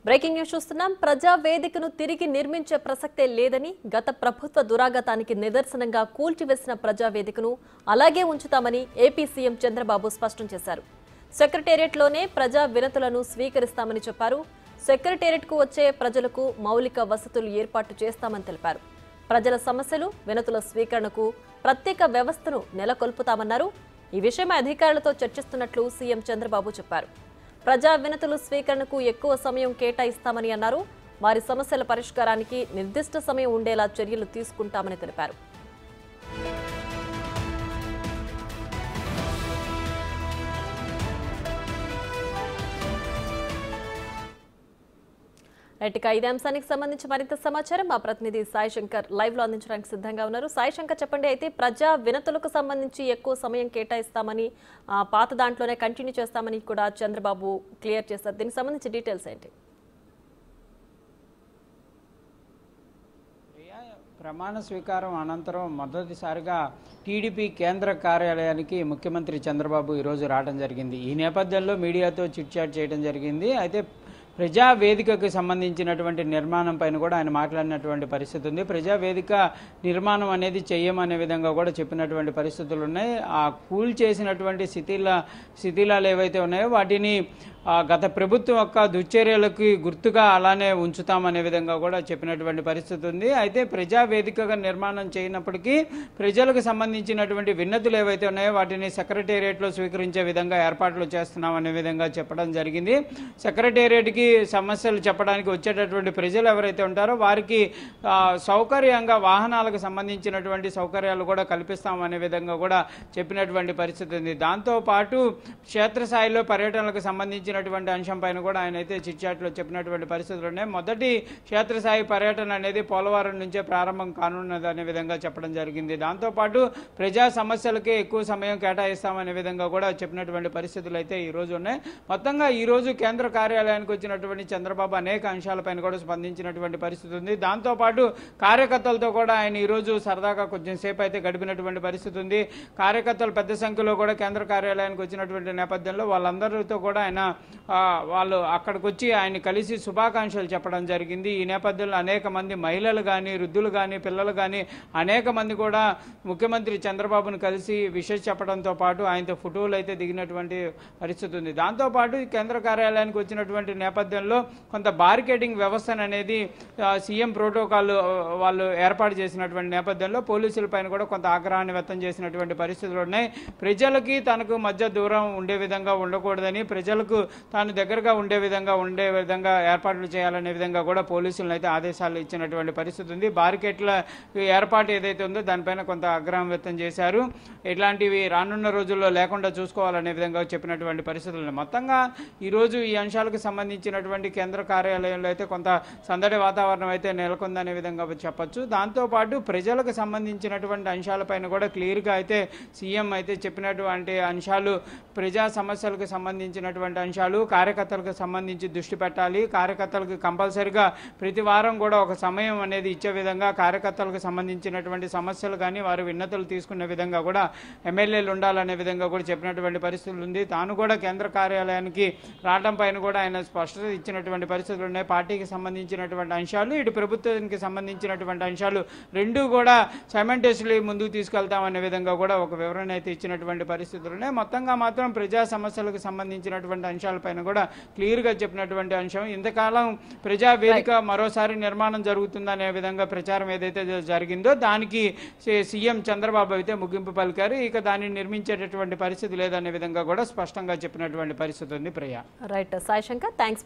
Breaking news చూస్తున్నాం. ప్రజా వేదికను తిరిగి నిర్మించే ప్రసక్తే లేదని గత ప్రభుత్వ దురాగతానికి నిదర్శనంగా కూల్చివేసిన ప్రజా వేదికను అలాగే ఉంచుతామని ఏపీ సీఎం చంద్రబాబు స్పష్టం చేశారు. సెక్రటేరియట్లోనే ప్రజా వినతులను స్వీకరిస్తామని చెప్పారు. సెక్రటేరియట్కు వచ్చే ప్రజలకు మౌలిక వసతులు ఏర్పాటు చేస్తామని తెలిపారు. ప్రజల సమస్యలు వినతుల స్వీకరణకు ప్రత్యేక వ్యవస్థను నెలకొల్పుతామన్నారు. ఈ విషయమై అధికారులతో చర్చిస్తున్నట్లు సీఎం చంద్రబాబు చెప్పారు. ప్రజా వినతులు స్వీకరణకు ఎక్కువ సమయం కేటాయిస్తామని అన్నారు. వారి సమస్యల పరిష్కారానికి నిర్దిష్ట సమయం ఉండేలా చర్యలు తీసుకుంటామని తెలిపారు. రైట్గా ఇదే అంశానికి సంబంధించి మరింత సమాచారం మా ప్రతినిధి సాయి శంకర్ లైవ్ లో అందించడానికి సిద్ధంగా ఉన్నారు. సాయి శంకర్, చెప్పండి. అయితే ప్రజా వినతులకు సంబంధించి ఎక్కువ సమయం కేటాయిస్తామని, పాత దాంట్లోనే కంటిన్యూ చేస్తామని కూడా చంద్రబాబు క్లియర్ చేస్తారు. దీనికి సంబంధించి డీటెయిల్స్ ఏంటి? ప్రమాణ స్వీకారం అనంతరం మొదటిసారిగా టీడీపీ కేంద్ర కార్యాలయానికి ముఖ్యమంత్రి చంద్రబాబు ఈరోజు రావడం జరిగింది. ఈ నేపథ్యంలో మీడియాతో చిట్ చాట్ చేయడం జరిగింది. అయితే ప్రజా వేదికకు సంబంధించినటువంటి నిర్మాణం పైన కూడా ఆయన మాట్లాడినటువంటి పరిస్థితి ఉంది. ప్రజా వేదిక నిర్మాణం అనేది చెయ్యమనే విధంగా కూడా చెప్పినటువంటి పరిస్థితులు ఉన్నాయి. ఆ కూల్ చేసినటువంటి శిథిలాలు ఏవైతే ఉన్నాయో వాటిని గత ప్రభుత్వం యొక్క దుశ్చర్యలకి గుర్తుగా అలానే ఉంచుతామనే విధంగా కూడా చెప్పినటువంటి పరిస్థితి ఉంది. అయితే ప్రజా వేదికగా నిర్మాణం చేయనప్పటికీ ప్రజలకు సంబంధించినటువంటి విన్నతులు ఏవైతే ఉన్నాయో వాటిని సెక్రటేరియట్లో స్వీకరించే విధంగా ఏర్పాట్లు చేస్తున్నామనే విధంగా చెప్పడం జరిగింది. సెక్రటేరియట్కి సమస్యలు చెప్పడానికి వచ్చేటటువంటి ప్రజలు ఎవరైతే ఉంటారో వారికి సౌకర్యంగా వాహనాలకు సంబంధించినటువంటి సౌకర్యాలు కూడా కల్పిస్తామనే విధంగా కూడా చెప్పినటువంటి పరిస్థితి ఉంది. దాంతోపాటు క్షేత్రస్థాయిలో పర్యటనలకు సంబంధించినటువంటి అంశం పైన కూడా ఆయన అయితే చిట్చాట్లో చెప్పినటువంటి పరిస్థితులు ఉన్నాయి. మొదటి క్షేత్రస్థాయి పర్యటన అనేది పోలవరం నుంచే ప్రారంభం కానున్నది అనే విధంగా చెప్పడం జరిగింది. దాంతోపాటు ప్రజా సమస్యలకే ఎక్కువ సమయం కేటాయిస్తామనే విధంగా కూడా చెప్పినటువంటి పరిస్థితులు అయితే ఈ రోజు ఉన్నాయి. మొత్తంగా ఈ రోజు కేంద్ర కార్యాలయానికి వచ్చినటువంటి చంద్రబాబు అనేక అంశాలపైన కూడా స్పందించినటువంటి పరిస్థితి ఉంది. దాంతోపాటు కార్యకర్తలతో కూడా ఆయన ఈరోజు సరదాగా కొంచెం సేపు అయితే గడిపినటువంటి పరిస్థితి ఉంది. కార్యకర్తలు పెద్ద సంఖ్యలో కూడా కేంద్ర కార్యాలయానికి వచ్చినటువంటి నేపథ్యంలో వాళ్ళందరితో కూడా ఆయన వాళ్ళు అక్కడికి వచ్చి ఆయన కలిసి శుభాకాంక్షలు చెప్పడం జరిగింది. ఈ నేపథ్యంలో అనేక మంది మహిళలు కానీ, వృద్ధులు కానీ, పిల్లలు కానీ అనేక మంది కూడా ముఖ్యమంత్రి చంద్రబాబును కలిసి విషెస్ చెప్పడంతో పాటు ఆయనతో ఫోటోలు అయితే దిగినటువంటి పరిస్థితి ఉంది. దాంతోపాటు కేంద్ర కార్యాలయానికి వచ్చినటువంటి నేపథ్యంలో కొంత బారికేడింగ్ వ్యవస్థను అనేది సీఎం ప్రోటోకాల్ వాళ్ళు ఏర్పాటు చేసినటువంటి నేపథ్యంలో పోలీసుల పైన కూడా కొంత ఆగ్రహాన్ని వ్యక్తం చేసినటువంటి పరిస్థితులు ఉన్నాయి. ప్రజలకి తనకు మధ్య దూరం ఉండే విధంగా ఉండకూడదని, ప్రజలకు తాను దగ్గరగా ఉండే విధంగా ఏర్పాట్లు చేయాలనే విధంగా కూడా పోలీసులను అయితే ఆదేశాలు ఇచ్చినటువంటి పరిస్థితి ఉంది. బారికేట్ల ఏర్పాటు ఏదైతే ఉందో దానిపైన కొంత ఆగ్రహం వ్యక్తం చేశారు. ఇట్లాంటివి రానున్న రోజుల్లో లేకుండా చూసుకోవాలనే విధంగా చెప్పినటువంటి పరిస్థితులు. మొత్తంగా ఈరోజు ఈ అంశాలకు సంబంధించినటువంటి కేంద్ర కార్యాలయంలో అయితే కొంత సందడి వాతావరణం అయితే నెలకొందనే విధంగా చెప్పొచ్చు. దాంతోపాటు ప్రజలకు సంబంధించినటువంటి అంశాలపైన కూడా క్లియర్గా అయితే సీఎం అయితే చెప్పినటువంటి అంశాలు, ప్రజా సమస్యలకు సంబంధించినటువంటి అంశాలు, కార్యకర్తలకు సంబంధించి దృష్టి పెట్టాలి. కార్యకర్తలకు కంపల్సరిగా ప్రతి వారం కూడా ఒక సమయం అనేది ఇచ్చే విధంగా, కార్యకర్తలకు సంబంధించినటువంటి సమస్యలు కానీ వారి విన్నతులు తీసుకునే విధంగా కూడా ఎమ్మెల్యేలు ఉండాలనే విధంగా కూడా చెప్పినటువంటి పరిస్థితులు ఉంది. తాను కూడా కేంద్ర కార్యాలయానికి రావడం పైన కూడా ఆయన స్పష్టత ఇచ్చినటువంటి పరిస్థితులు ఉన్నాయి. పార్టీకి సంబంధించినటువంటి అంశాలు, ఇటు ప్రభుత్వానికి సంబంధించినటువంటి అంశాలు రెండూ కూడా సైమల్టేనియస్లీ ముందుకు తీసుకెళ్తామనే విధంగా కూడా ఒక వివరణ అయితే ఇచ్చినటువంటి పరిస్థితులు ఉన్నాయి. మొత్తంగా మాత్రం ప్రజా సమస్యలకు సంబంధించినటువంటి అంశాలపైన కూడా క్లియర్గా చెప్పినటువంటి అంశం, ఇంతకాలం ప్రజా వేదిక మరోసారి నిర్మాణం జరుగుతుందనే విధంగా ప్రచారం ఏదైతే జరిగిందో దానికి సీఎం చంద్రబాబు అయితే ముగింపు పలికారు. ఇక దాన్ని నిర్మించేటటువంటి పరిస్థితి లేదనే విధంగా కూడా స్పష్టంగా చెప్పినటువంటి పరిస్థితి ఉంది. ప్రియా. Right Sai Shankar, thanks.